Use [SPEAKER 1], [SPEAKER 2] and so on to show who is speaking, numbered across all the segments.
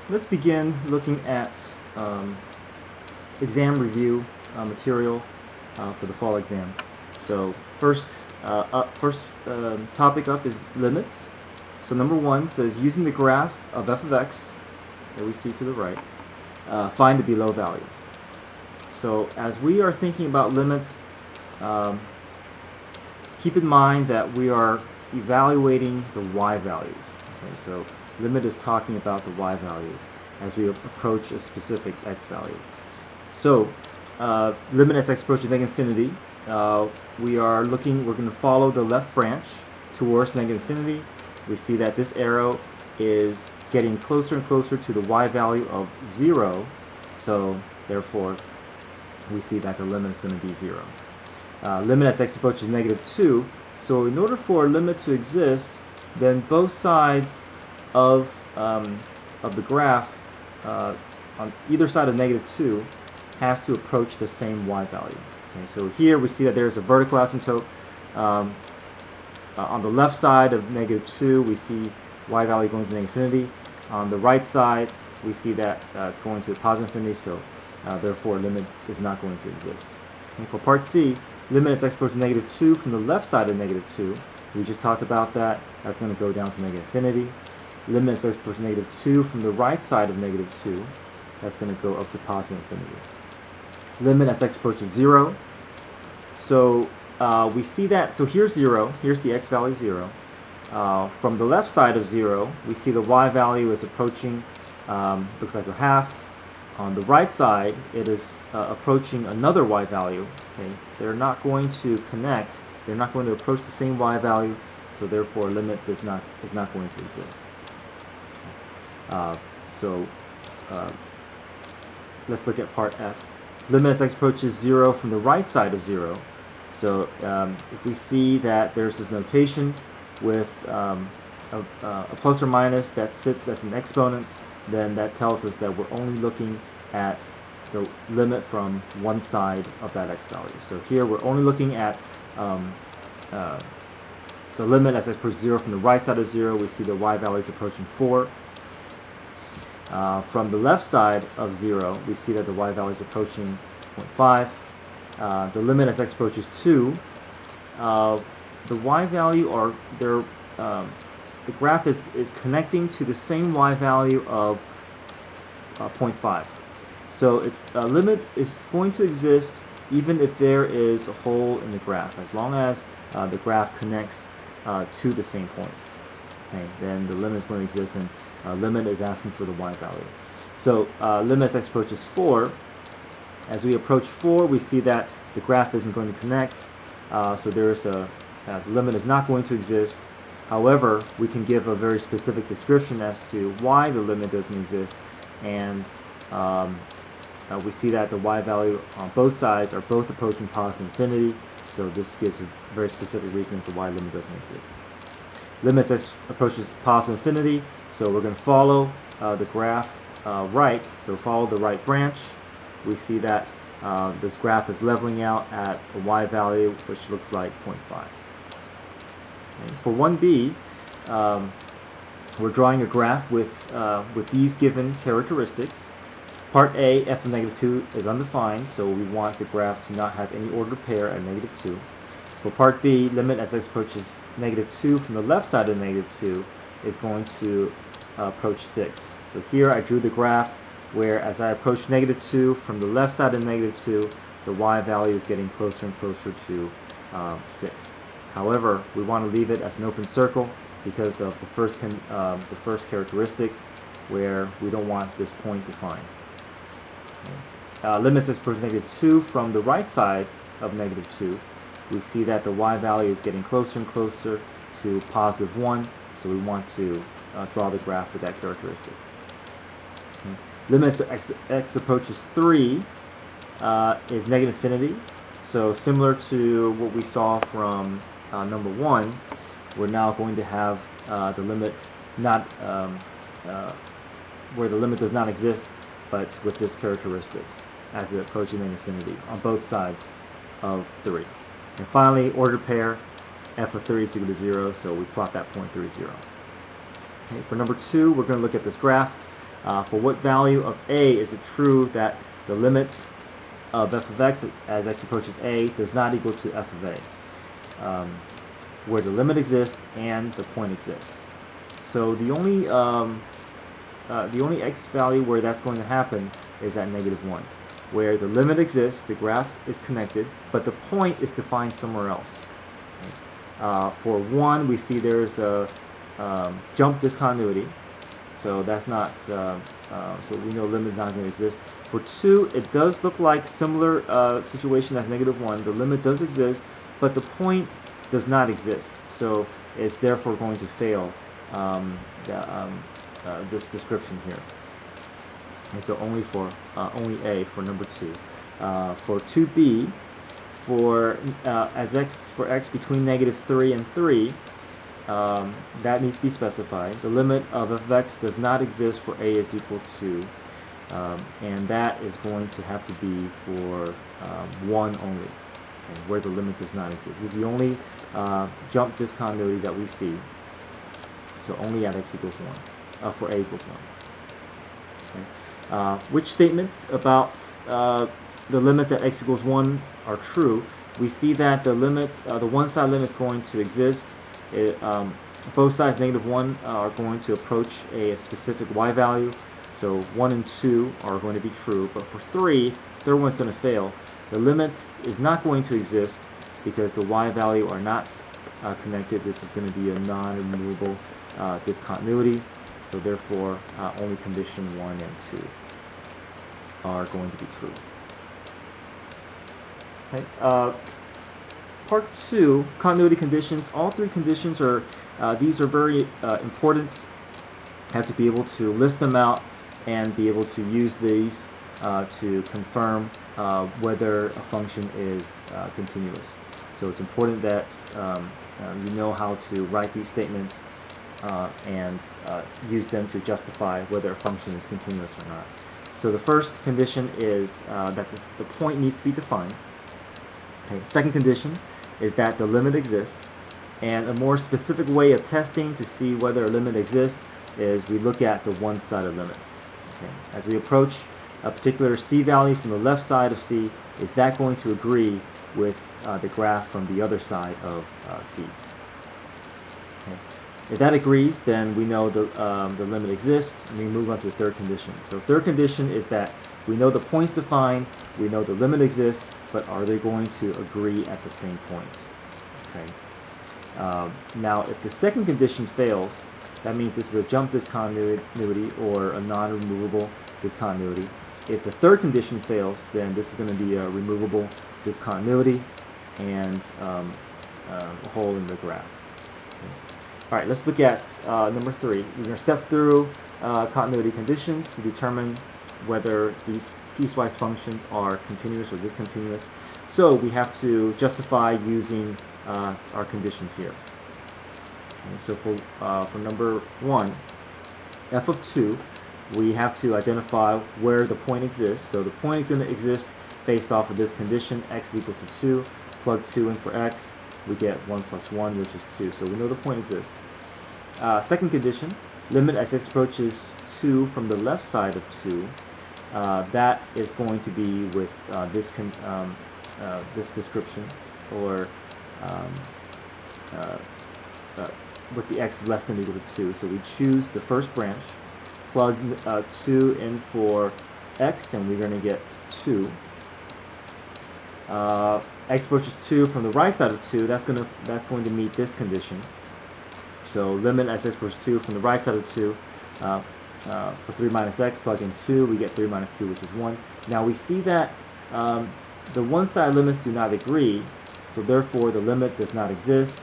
[SPEAKER 1] let's begin looking at exam review material for the fall exam. So first topic up is limits. So number one says using the graph of f of x that we see to the right, find the below values. So as we are thinking about limits, keep in mind that we are evaluating the y values. Okay, so limit is talking about the y values as we approach a specific x value. So limit as x approaches infinity, we're going to follow the left branch towards -infinity. We see that this arrow is getting closer and closer to the y value of 0, so therefore we see that the limit is going to be 0. Limit as x approaches -2, so in order for a limit to exist, then both sides of the graph on either side of -2 has to approach the same y value. Okay, so here we see that there's a vertical asymptote. On the left side of -2, we see y value going to infinity. On the right side, we see that it's going to positive infinity, so therefore limit is not going to exist. And for part C, limit as x approaches -2 from the left side of -2. We just talked about that. That's going to go down to infinity. Limit as x approaches -2 from the right side of -2. That's going to go up to positive infinity. Limit as x approaches 0. So we see that, so here's 0, here's the x value 0. From the left side of 0, we see the y value is approaching, looks like a half. On the right side, it is approaching another y value. Okay? They're not going to connect, they're not going to approach the same y value, so therefore limit is not going to exist. Let's look at part F. Limit as x approaches 0 from the right side of 0. So if we see that there's this notation with a plus or minus that sits as an exponent, then that tells us that we're only looking at the limit from one side of that x value. So here we're only looking at the limit as x approaches 0 from the right side of 0. We see the y value is approaching 4. From the left side of 0, we see that the y value is approaching 0.5. The limit as x approaches 2, the y value are the graph is connecting to the same y value of 0.5. So a limit is going to exist even if there is a hole in the graph, as long as the graph connects to the same point. Okay, then the limit is going to exist, and limit is asking for the y value. So limit as x approaches 4. As we approach 4, we see that the graph isn't going to connect, so there's the limit is not going to exist. However, we can give a very specific description as to why the limit doesn't exist, and we see that the y value on both sides are both approaching positive infinity, so this gives a very specific reason as to why limit doesn't exist. Limit as approaches positive infinity, so we're going to follow the graph right, so follow the right branch. We see that this graph is leveling out at a y value which looks like 0.5. Okay. For 1b, we're drawing a graph with these given characteristics. Part A, f of -2 is undefined, so we want the graph to not have any ordered pair at -2. For part B, limit as x approaches -2 from the left side of -2 is going to approach 6. So here I drew the graph where as I approach -2 from the left side of -2, the y value is getting closer and closer to 6. However, we want to leave it as an open circle because of the first characteristic, where we don't want this point defined. Limit as x approaches -2 from the right side of -2, we see that the y value is getting closer and closer to positive 1, so we want to draw the graph with that characteristic. Okay. Limit as x approaches 3 is -infinity. So similar to what we saw from number 1, we're now going to have the limit not where the limit does not exist, but with this characteristic as it approaches infinity on both sides of 3. And finally, ordered pair, f of 3 is equal to 0, so we plot that point 3, 0. Okay, for number 2, we're going to look at this graph. For what value of a is it true that the limit of f of x as x approaches a does not equal to f of a, where the limit exists and the point exists. So the only x value where that's going to happen is at -1, where the limit exists, the graph is connected, but the point is defined somewhere else. For 1, we see there's a jump discontinuity, so that's not, so we know limit is not going to exist. For 2, it does look like similar situation as -1. The limit does exist, but the point does not exist, so it's therefore going to fail this description here. And so only for only A for number 2. For 2B, for x between -3 and 3, that needs to be specified. The limit of f of x does not exist for a is equal to, and that is going to have to be for 1 only, okay, where the limit does not exist. This is the only jump discontinuity that we see. So only at x equals 1, for a equals 1. Okay. Which statements about the limits at x equals 1 are true? We see that the limit, the one-side limit is going to exist. Both sides -1 are going to approach a specific y value. So 1 and 2 are going to be true, but for 3, third one is going to fail. The limit is not going to exist because the y value are not connected. This is going to be a non-removable discontinuity. So therefore, only condition 1 and 2 are going to be true. Okay. Part 2, continuity conditions. All 3 conditions are, these are very important. Have to be able to list them out and be able to use these to confirm whether a function is continuous. So it's important that you know how to write these statements and use them to justify whether a function is continuous or not. So the first condition is that the point needs to be defined. Okay. Second condition is that the limit exists, and a more specific way of testing to see whether a limit exists is we look at the one-sided limits. Okay. As we approach a particular c value from the left side of c, is that going to agree with the graph from the other side of c? Okay. If that agrees, then we know the limit exists, and we move on to the third condition. So third condition is that we know the point's defined, we know the limit exists, but are they going to agree at the same point? Okay. Now, if the second condition fails, that means this is a jump discontinuity or a non-removable discontinuity. If the third condition fails, then this is going to be a removable discontinuity and a hole in the graph. Okay. All right, let's look at number 3. We're going to step through continuity conditions to determine whether these piecewise functions are continuous or discontinuous. So we have to justify using our conditions here. Okay, so for number 1, f of 2, we have to identify where the point exists. So the point is going to exist based off of this condition, x is equal to 2. Plug 2 in for x, we get 1 plus 1, which is 2. So we know the point exists. Second condition, limit as x approaches 2 from the left side of 2. That is going to be with this description, or with the x less than or equal to 2. So we choose the first branch, plug 2 in for x, and we're going to get 2. X approaches 2 from the right side of 2. That's going to meet this condition. So limit as x approaches 2 from the right side of 2. For 3 minus x, plug in 2, we get 3 minus 2, which is 1. Now we see that the one-side limits do not agree, so therefore the limit does not exist,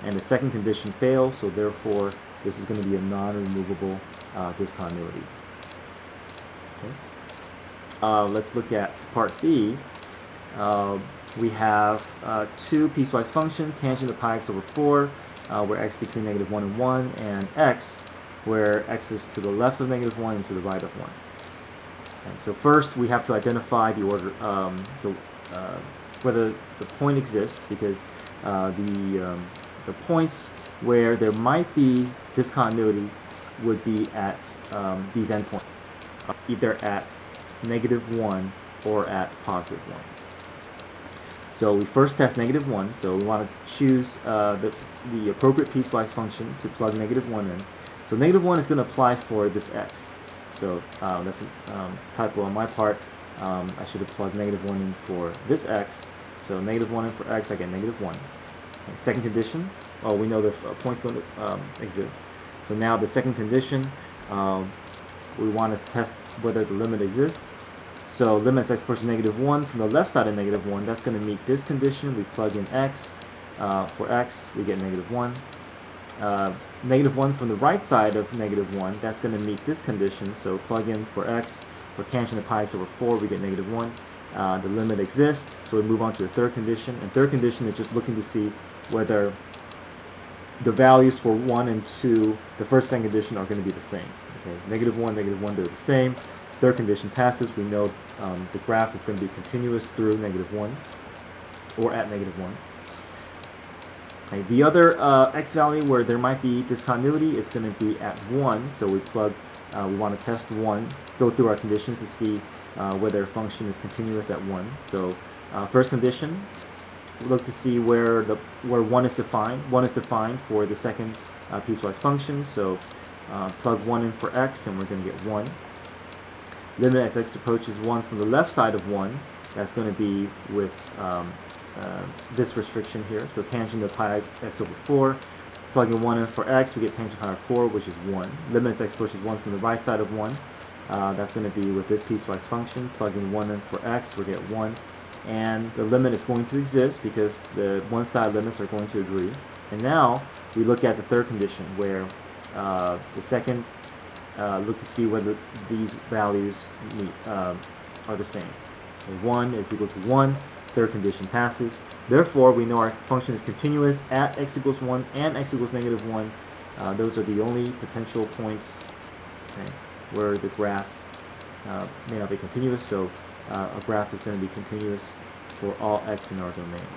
[SPEAKER 1] and the second condition fails, so therefore this is going to be a non-removable discontinuity. Okay. Let's look at part B. We have 2 piecewise functions, tangent of pi x over 4, where x between -1 and 1, and x, where x is to the left of -1 and to the right of 1. Okay, so first we have to identify the order, whether the point exists, because the points where there might be discontinuity would be at these endpoints. either at -1 or at +1. So we first test -1, so we want to choose the appropriate piecewise function to plug -1 in. So -1 is going to apply for this x. So that's a typo on my part. I should have plugged -1 in for this x. So -1 in for x, I get -1. Okay, second condition, we know the point's going to exist. So now the second condition, we want to test whether the limit exists. So limit as x approaches -1 from the left side of -1, that's going to meet this condition. We plug in x. For x, we get -1. -1 from the right side of -1, that's going to meet this condition. So plug in for x, for tangent of pi x over 4, we get -1. The limit exists, so we move on to the third condition. And third condition is just looking to see whether the values for 1 and 2, the first and second condition, are going to be the same. Okay, -1, -1, they're the same. Third condition passes. We know the graph is going to be continuous through -1 or at -1. Okay, the other x value where there might be discontinuity is going to be at 1. So we plug. We want to test 1. Go through our conditions to see whether a function is continuous at 1. So first condition, we look to see where 1 is defined. 1 is defined for the second piecewise function. So plug 1 in for x, and we're going to get 1. Limit as x approaches 1 from the left side of 1, that's going to be with this restriction here. So tangent of pi x over 4. Plugging 1 in for x, we get tangent pi over 4, which is 1. Limit as x approaches 1 from the right side of 1. That's going to be with this piecewise function. Plugging 1 in for x, we get 1. And the limit is going to exist because the one-side limits are going to agree. And now we look at the third condition where the second look to see whether these values are the same. 1 is equal to 1. Third condition passes. Therefore, we know our function is continuous at x equals 1 and x equals -1. Those are the only potential points, okay, where the graph may not be continuous. So a graph is going to be continuous for all x in our domain.